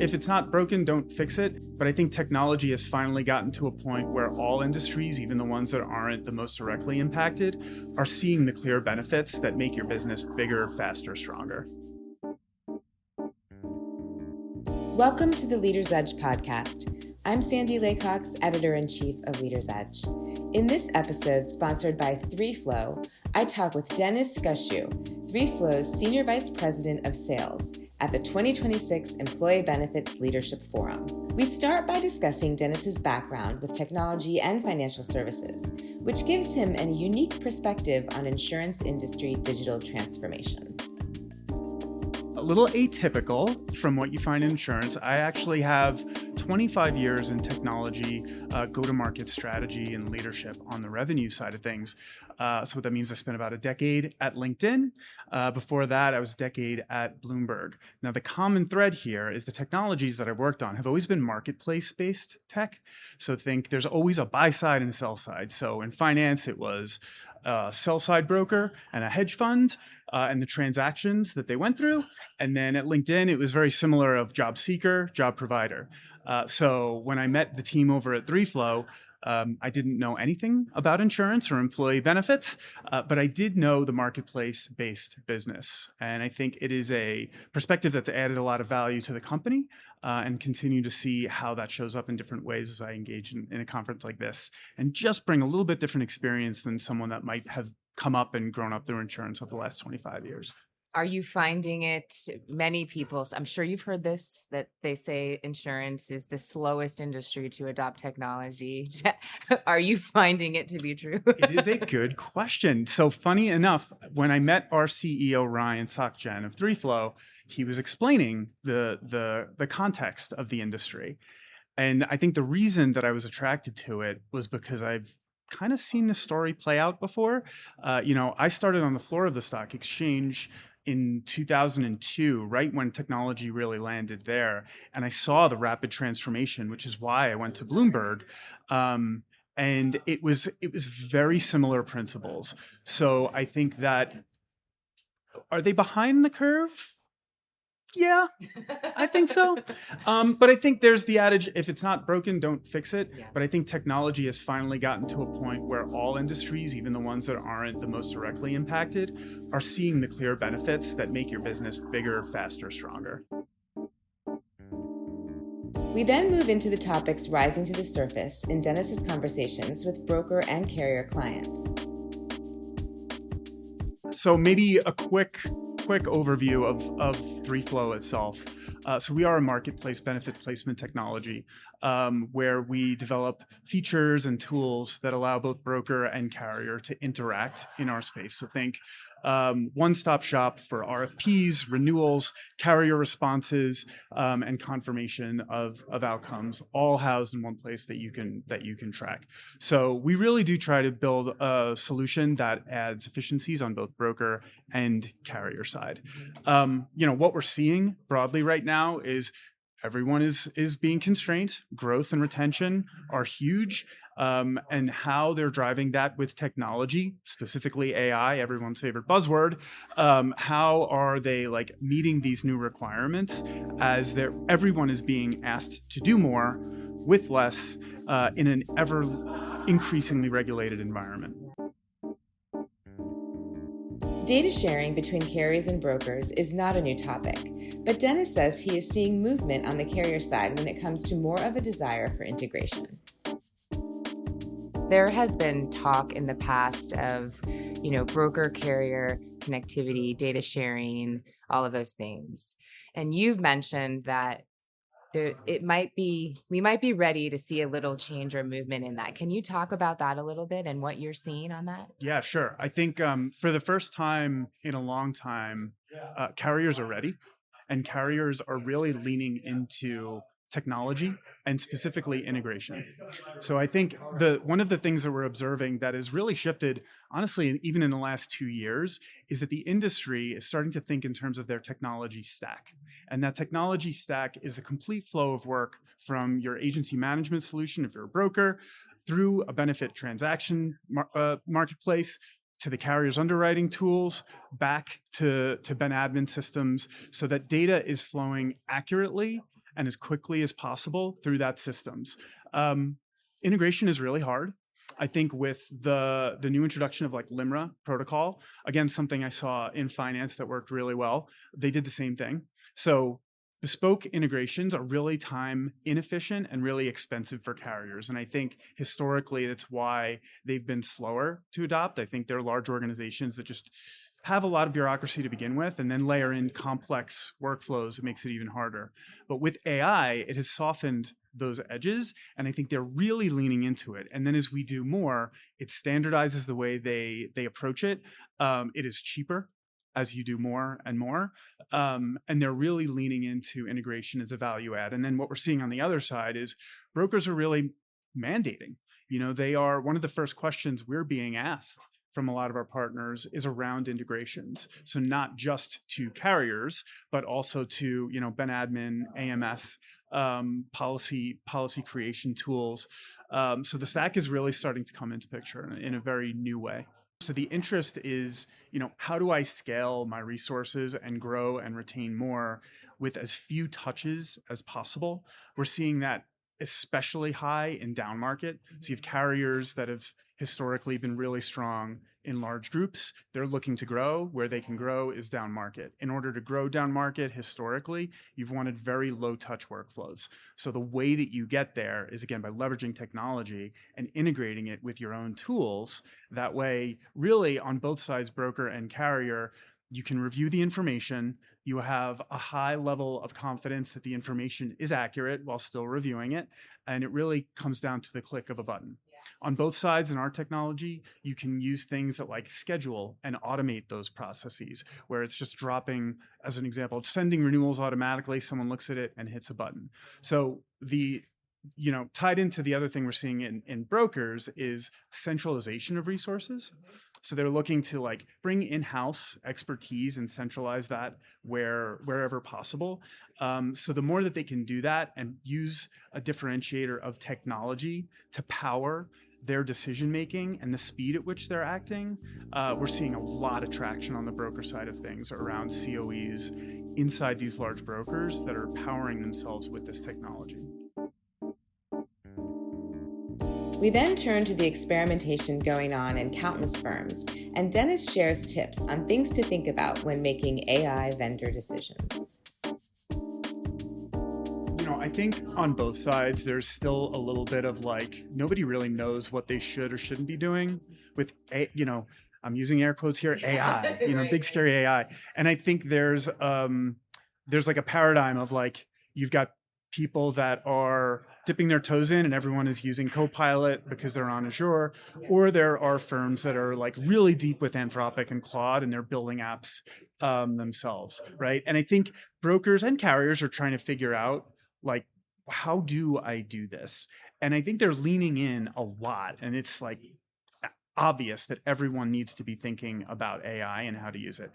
if it's not broken, don't fix it. But I think technology has finally gotten to a point where all industries, even the ones that aren't the most directly impacted, are seeing the clear benefits that make your business bigger, faster, stronger. Welcome to the Leader's Edge podcast. I'm Sandy Laycox, Editor-in-Chief of Leader's Edge. In this episode, sponsored by ThreeFlow, I talk with Dennis Gushue, ThreeFlow's Senior Vice President of Sales at the 2026 Employee Benefits Leadership Forum. We start by discussing Dennis's background with technology and financial services, which gives him a unique perspective on insurance industry digital transformation. A little atypical from what you find in insurance. I actually have 25 years in technology, go-to-market strategy, and leadership on the revenue side of things. So what that means, I spent about a decade at LinkedIn. Before that, I was a decade at Bloomberg. Now, the common thread here is the technologies that I've worked on have always been marketplace-based tech. So think there's always a buy side and a sell side. So in finance, it was a sell-side broker and a hedge fund, and the transactions that they went through. And then at LinkedIn, it was very similar of job seeker, job provider. So when I met the team over at ThreeFlow, I didn't know anything about insurance or employee benefits, but I did know the marketplace-based business. And I think it is a perspective that's added a lot of value to the company, and continue to see how that shows up in different ways as I engage in a conference like this, and just bring a little bit different experience than someone that might have come up and grown up through insurance over the last 25 years. Are you finding it, many people, I'm sure you've heard this, that they say insurance is the slowest industry to adopt technology. Are you finding it to be true? It is a good question. So funny enough, when I met our CEO, Ryan Sokjen of ThreeFlow, he was explaining the context of the industry. And I think the reason that I was attracted to it was because I've kind of seen the story play out before. I started on the floor of the stock exchange in 2002, right when technology really landed there. And I saw the rapid transformation, which is why I went to Bloomberg. And it was very similar principles. So I think that, are they behind the curve? Yeah, I think so. But I think there's the adage, if it's not broken, don't fix it. Yeah. But I think technology has finally gotten to a point where all industries, even the ones that aren't the most directly impacted, are seeing the clear benefits that make your business bigger, faster, stronger. We then move into the topics rising to the surface in Dennis's conversations with broker and carrier clients. So maybe a quick overview of ThreeFlow itself. So we are a marketplace benefit placement technology, where we develop features and tools that allow both broker and carrier to interact in our space. So think one-stop shop for RFPs, renewals, carrier responses, and confirmation of outcomes, all housed in one place that you can track. So we really do try to build a solution that adds efficiencies on both broker and carrier side. What we're seeing broadly right now is everyone is being constrained. Growth and retention are huge. And how they're driving that with technology, specifically AI, everyone's favorite buzzword. How are they meeting these new requirements as everyone is being asked to do more with less in an ever increasingly regulated environment? Data sharing between carriers and brokers is not a new topic, but Dennis says he is seeing movement on the carrier side when it comes to more of a desire for integration. There has been talk in the past of, broker carrier connectivity, data sharing, all of those things. And you've mentioned that we might be ready to see a little change or movement in that. Can you talk about that a little bit and what you're seeing on that? Yeah, sure. I think for the first time in a long time, carriers are ready, and carriers are really leaning into technology and specifically integration. So I think one of the things that we're observing that has really shifted, honestly, even in the last 2 years, is that the industry is starting to think in terms of their technology stack. And that technology stack is the complete flow of work from your agency management solution, if you're a broker, through a benefit transaction marketplace, to the carrier's underwriting tools, back to Ben admin systems, so that data is flowing accurately and as quickly as possible through that systems. Um, Integration is really hard. I think with the new introduction of like LIMRA protocol, again, something I saw in finance that worked really well, they did the same thing. So bespoke integrations are really time inefficient and really expensive for carriers. And I think historically that's why they've been slower to adopt. I think they're large organizations that just have a lot of bureaucracy to begin with, and then layer in complex workflows. It makes it even harder. But with AI, it has softened those edges, and I think they're really leaning into it. And then as we do more, it standardizes the way they approach it. It is cheaper as you do more and more. And they're really leaning into integration as a value add. And then what we're seeing on the other side is brokers are really mandating. They are one of the first questions we're being asked from a lot of our partners is around integrations. So not just to carriers, but also to, Ben Admin, AMS, policy creation tools. So the stack is really starting to come into picture in a very new way. So the interest is, how do I scale my resources and grow and retain more with as few touches as possible? We're seeing that especially high in down market. So you have carriers that have historically been really strong in large groups. They're looking to grow. Where they can grow is down market. In order to grow down market historically, you've wanted very low touch workflows. So the way that you get there is, again, by leveraging technology and integrating it with your own tools. That way, really on both sides, broker and carrier, you can review the information. You have a high level of confidence that the information is accurate while still reviewing it. And it really comes down to the click of a button. On both sides in our technology, you can use things that like schedule and automate those processes, where it's just dropping, as an example, sending renewals automatically. Someone looks at it and hits a button. So tied into the other thing we're seeing in brokers is centralization of resources. So they're looking to like bring in-house expertise and centralize that wherever possible. So the more that they can do that and use a differentiator of technology to power their decision making and the speed at which they're acting, we're seeing a lot of traction on the broker side of things around COEs inside these large brokers that are powering themselves with this technology. We then turn to the experimentation going on in countless firms, and Dennis shares tips on things to think about when making AI vendor decisions. I think on both sides, there's still a little bit of like, nobody really knows what they should or shouldn't be doing with, I'm using air quotes here, AI, big scary AI. And I think there's like a paradigm of like, you've got people that are dipping their toes in and everyone is using Copilot because they're on Azure, or there are firms that are like really deep with Anthropic and Claude and they're building apps themselves, right? And I think brokers and carriers are trying to figure out like, how do I do this? And I think they're leaning in a lot, and it's like obvious that everyone needs to be thinking about AI and how to use it.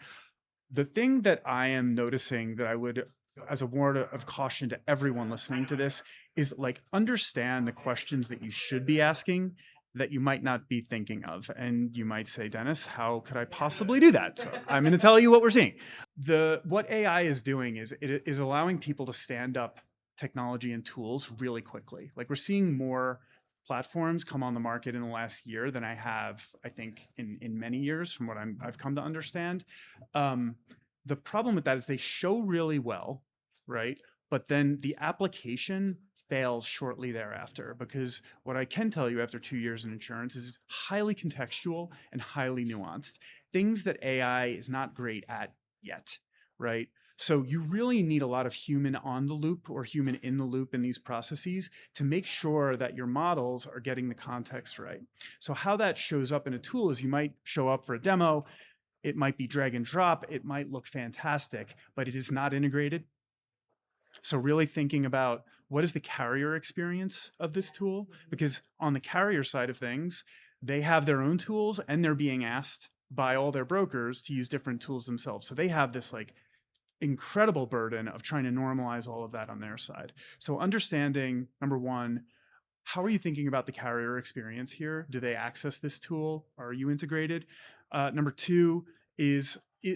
The thing that I am noticing that I would, as a word of caution to everyone listening to this, is like understand the questions that you should be asking that you might not be thinking of. And you might say, Dennis, how could I possibly do that? So I'm going to tell you what we're seeing. What AI is doing is it is allowing people to stand up technology and tools really quickly. Like we're seeing more platforms come on the market in the last year than I have, I think, in many years from what I've come to understand. The problem with that is they show really well, right? But then the application fails shortly thereafter, because what I can tell you after 2 years in insurance is highly contextual and highly nuanced. Things that AI is not great at yet, right? So you really need a lot of human on the loop or human in the loop in these processes to make sure that your models are getting the context right. So how that shows up in a tool is you might show up for a demo. It might be drag and drop. It might look fantastic, but it is not integrated. So really thinking about what is the carrier experience of this tool? Because on the carrier side of things, they have their own tools and they're being asked by all their brokers to use different tools themselves. So they have this like incredible burden of trying to normalize all of that on their side. So understanding, number one, how are you thinking about the carrier experience here? Do they access this tool? Are you integrated? Number two,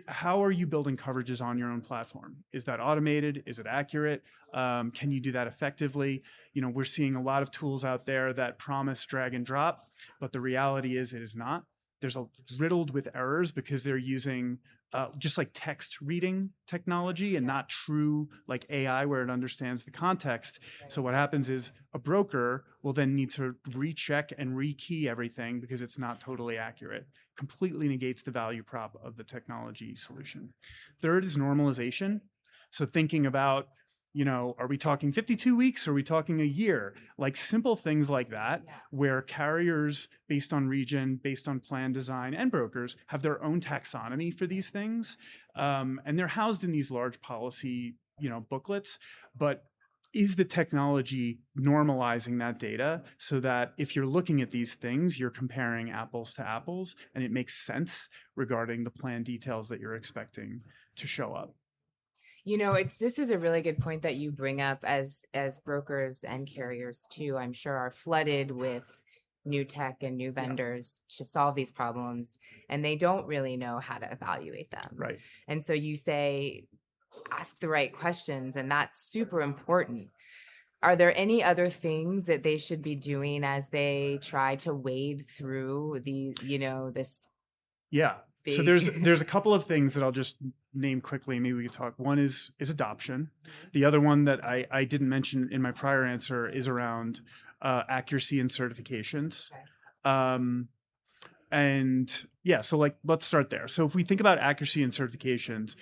how are you building coverages on your own platform? Is that automated? Is it accurate? Can you do that effectively? We're seeing a lot of tools out there that promise drag and drop, but the reality is it is not. There's riddled with errors because they're using just like text reading technology and not true like AI where it understands the context. So what happens is a broker will then need to recheck and rekey everything because it's not totally accurate. Completely negates the value prop of the technology solution. Third is normalization. So thinking about, are we talking 52 weeks? Or are we talking a year? Like simple things like that, where carriers, based on region, based on plan design, and brokers have their own taxonomy for these things. And they're housed in these large policy, booklets. But is the technology normalizing that data so that if you're looking at these things, you're comparing apples to apples and it makes sense regarding the plan details that you're expecting to show up? This is a really good point that you bring up, as brokers and carriers too, I'm sure, are flooded with new tech and new vendors to solve these problems, and they don't really know how to evaluate them. Right. And so you say, ask the right questions, and that's super important. Are there any other things that they should be doing as they try to wade through this? Yeah. So there's a couple of things that I'll just name quickly. Maybe we could talk. One is adoption. The other one that I didn't mention in my prior answer is around accuracy and certifications. So let's start there. So if we think about accuracy and certifications,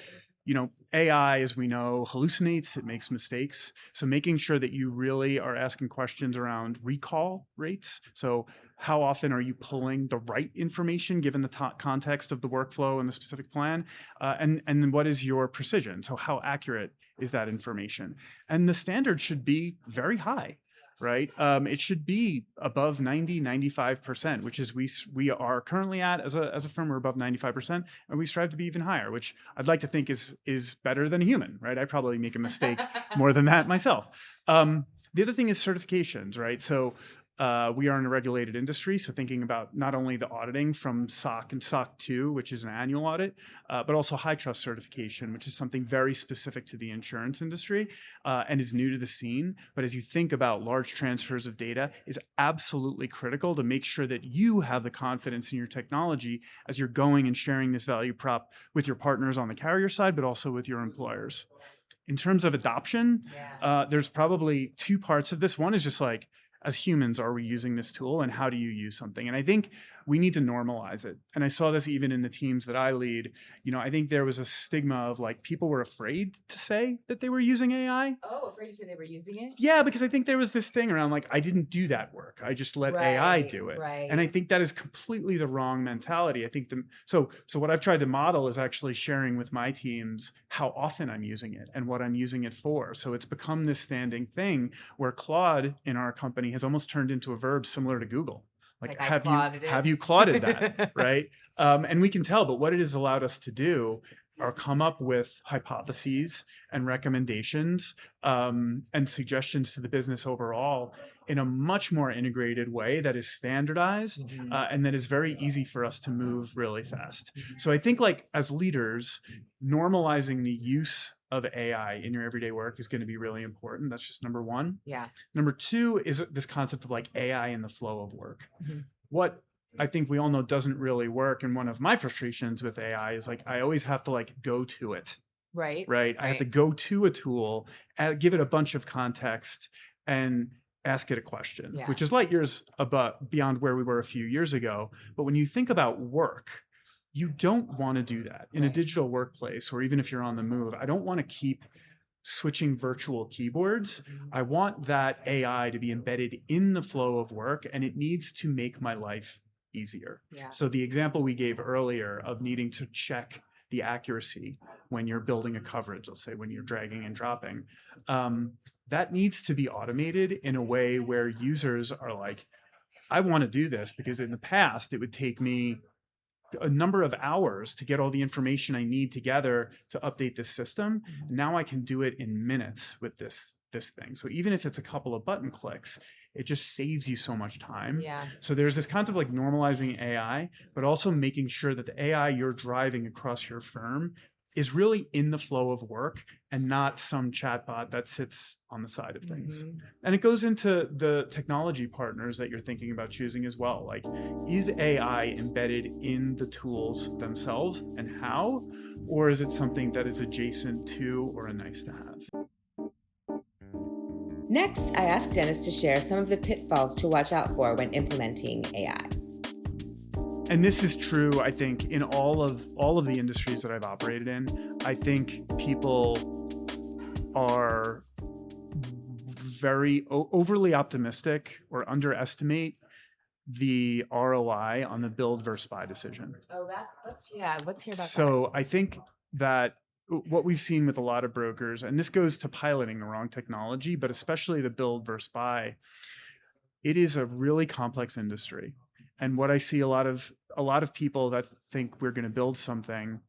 AI, as we know, hallucinates, it makes mistakes. So making sure that you really are asking questions around recall rates. So how often are you pulling the right information given the context of the workflow and the specific plan? And then what is your precision? So how accurate is that information? And the standard should be very high. Right? It should be above 95%, which is we are currently at as a firm. We're above 95%, and we strive to be even higher, which I'd like to think is better than a human, right? I probably make a mistake more than that myself. The other thing is certifications, right? So we are in a regulated industry, so thinking about not only the auditing from SOC and SOC 2, which is an annual audit, but also high trust certification, which is something very specific to the insurance industry and is new to the scene. But as you think about large transfers of data, is absolutely critical to make sure that you have the confidence in your technology as you're going and sharing this value prop with your partners on the carrier side, but also with your employers. In terms of adoption, there's probably two parts of this. One is just like, as humans, are we using this tool and how do you use something? And I think we need to normalize it. And I saw this even in the teams that I lead. I think there was a stigma of like people were afraid to say that they were using AI. Oh, afraid to say they were using it? Yeah, because I think there was this thing around like, I didn't do that work. I just let AI do it. Right. And I think that is completely the wrong mentality. I think so what I've tried to model is actually sharing with my teams how often I'm using it and what I'm using it for. So it's become this standing thing where Claude in our company has almost turned into a verb similar to Google. Like have you Clauded that, right? And we can tell, but what it has allowed us to do are come up with hypotheses and recommendations and suggestions to the business overall in a much more integrated way that is standardized and that is very easy for us to move really fast. So I think like as leaders, normalizing the use of AI in your everyday work is going to be really important. That's just number one. Yeah. Number two is this concept of like AI in the flow of work. What I think we all know doesn't really work. And one of my frustrations with AI is like, I always have to like go to it. Right. I have to go to a tool, give it a bunch of context and ask it a question, which is light years beyond where we were a few years ago. But when you think about work, you don't want to do that in a digital workplace, or even if you're on the move. I don't want to keep switching virtual keyboards. I want that AI to be embedded in the flow of work, and it needs to make my life easier. So the example we gave earlier of needing to check the accuracy when you're building a coverage, let's say when you're dragging and dropping, that needs to be automated in a way where users are like, I want to do this because in the past it would take me a number of hours to get all the information I need together to update this system. Now I can do it in minutes with this thing. So even if it's a couple of button clicks, it just saves you so much time. Yeah. So there's this kind of like normalizing AI, but also making sure that the AI you're driving across your firm is really in the flow of work and not some chatbot that sits on the side of things. And it goes into the technology partners that you're thinking about choosing as well. Like, is AI embedded in the tools themselves and how? Or is it something that is adjacent to or a nice to have? Next, I asked Dennis to share some of the pitfalls to watch out for when implementing AI. And this is true, I think, in all of the industries that I've operated in. I think people are very overly optimistic or underestimate the ROI on the build versus buy decision. Oh, let's hear about that. So I think that what we've seen with a lot of brokers, and this goes to piloting the wrong technology, but especially the build versus buy, it is a really complex industry. And what I see a lot of people that think we're going to build something,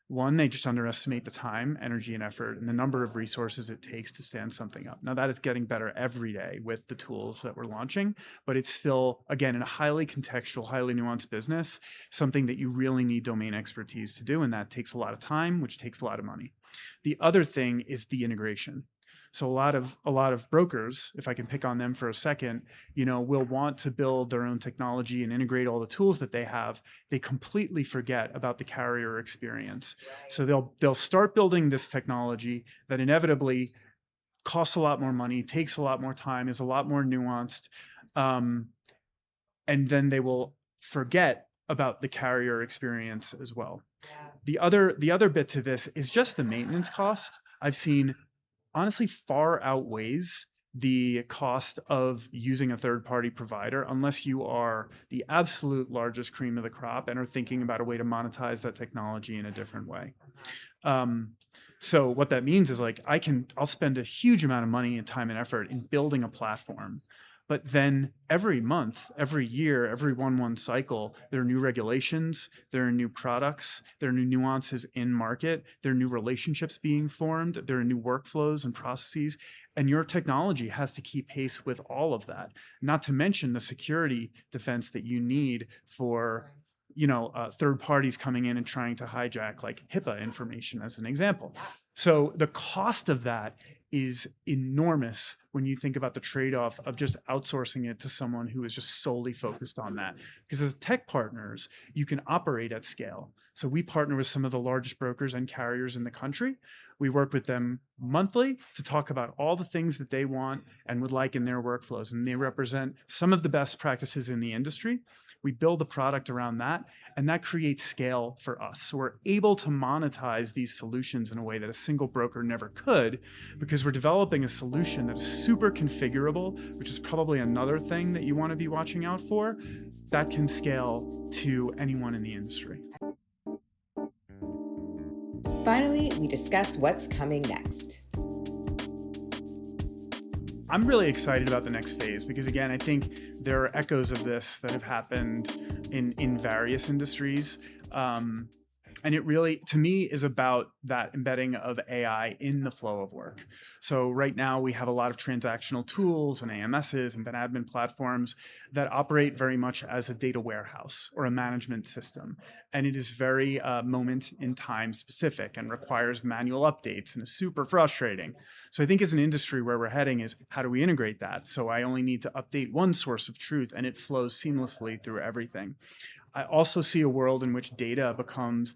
one, they just underestimate the time, energy, and effort, and the number of resources it takes to stand something up. Now, that is getting better every day with the tools that we're launching, but it's still, again, in a highly contextual, highly nuanced business, something that you really need domain expertise to do, and that takes a lot of time, which takes a lot of money. The other thing is the integration. So a lot of brokers, if I can pick on them for a second, will want to build their own technology and integrate all the tools that they have. They completely forget about the carrier experience. So they'll start building this technology that inevitably costs a lot more money, takes a lot more time, is a lot more nuanced, and then they will forget about the carrier experience as well. The other bit to this is just the maintenance cost. I've seen honestly far outweighs the cost of using a third-party provider unless you are the absolute largest cream of the crop and are thinking about a way to monetize that technology in a different way. So what that means is like I'll spend a huge amount of money and time and effort in building a platform. But then every month, every year, every 1 cycle, there are new regulations, there are new products, there are new nuances in market, there are new relationships being formed, there are new workflows and processes, and your technology has to keep pace with all of that. Not to mention the security defense that you need for third parties coming in and trying to hijack like HIPAA information as an example. So the cost of that is enormous when you think about the trade-off of just outsourcing it to someone who is just solely focused on that. Because as tech partners, you can operate at scale. So we partner with some of the largest brokers and carriers in the country. We work with them monthly to talk about all the things that they want and would like in their workflows. And they represent some of the best practices in the industry. We build a product around that, and that creates scale for us. So we're able to monetize these solutions in a way that a single broker never could, because we're developing a solution that is super configurable, which is probably another thing that you want to be watching out for, that can scale to anyone in the industry. Finally, we discuss what's coming next. I'm really excited about the next phase because, again, I think there are echoes of this that have happened in various industries. And it really, to me, is about that embedding of AI in the flow of work. So right now we have a lot of transactional tools and AMSs and admin platforms that operate very much as a data warehouse or a management system. And it is very moment in time specific and requires manual updates and is super frustrating. So I think as an industry where we're heading is how do we integrate that? So I only need to update one source of truth and it flows seamlessly through everything. I also see a world in which data becomes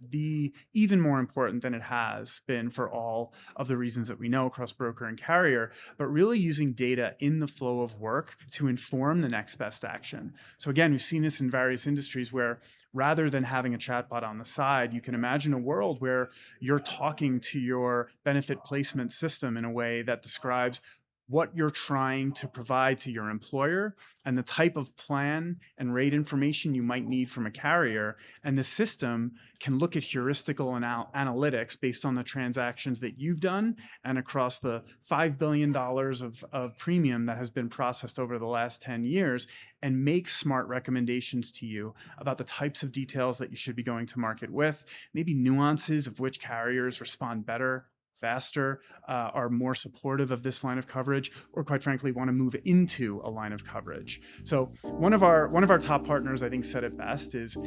even more important than it has been for all of the reasons that we know across broker and carrier, but really using data in the flow of work to inform the next best action. So again, we've seen this in various industries where rather than having a chatbot on the side, you can imagine a world where you're talking to your benefit placement system in a way that describes what you're trying to provide to your employer and the type of plan and rate information you might need from a carrier. And the system can look at heuristical analytics based on the transactions that you've done and across the $5 billion of premium that has been processed over the last 10 years and make smart recommendations to you about the types of details that you should be going to market with, maybe nuances of which carriers respond better faster, are more supportive of this line of coverage, or quite frankly, want to move into a line of coverage. So one of our top partners, I think, said it best is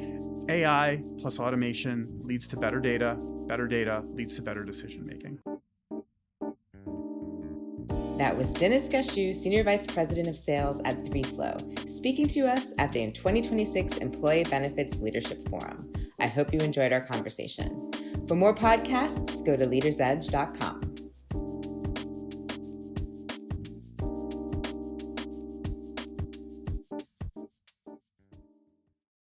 AI plus automation leads to better data leads to better decision making. That was Dennis Gushue, Senior Vice President of Sales at ThreeFlow, speaking to us at the 2026 Employee Benefits Leadership Forum. I hope you enjoyed our conversation. For more podcasts, go to leadersedge.com.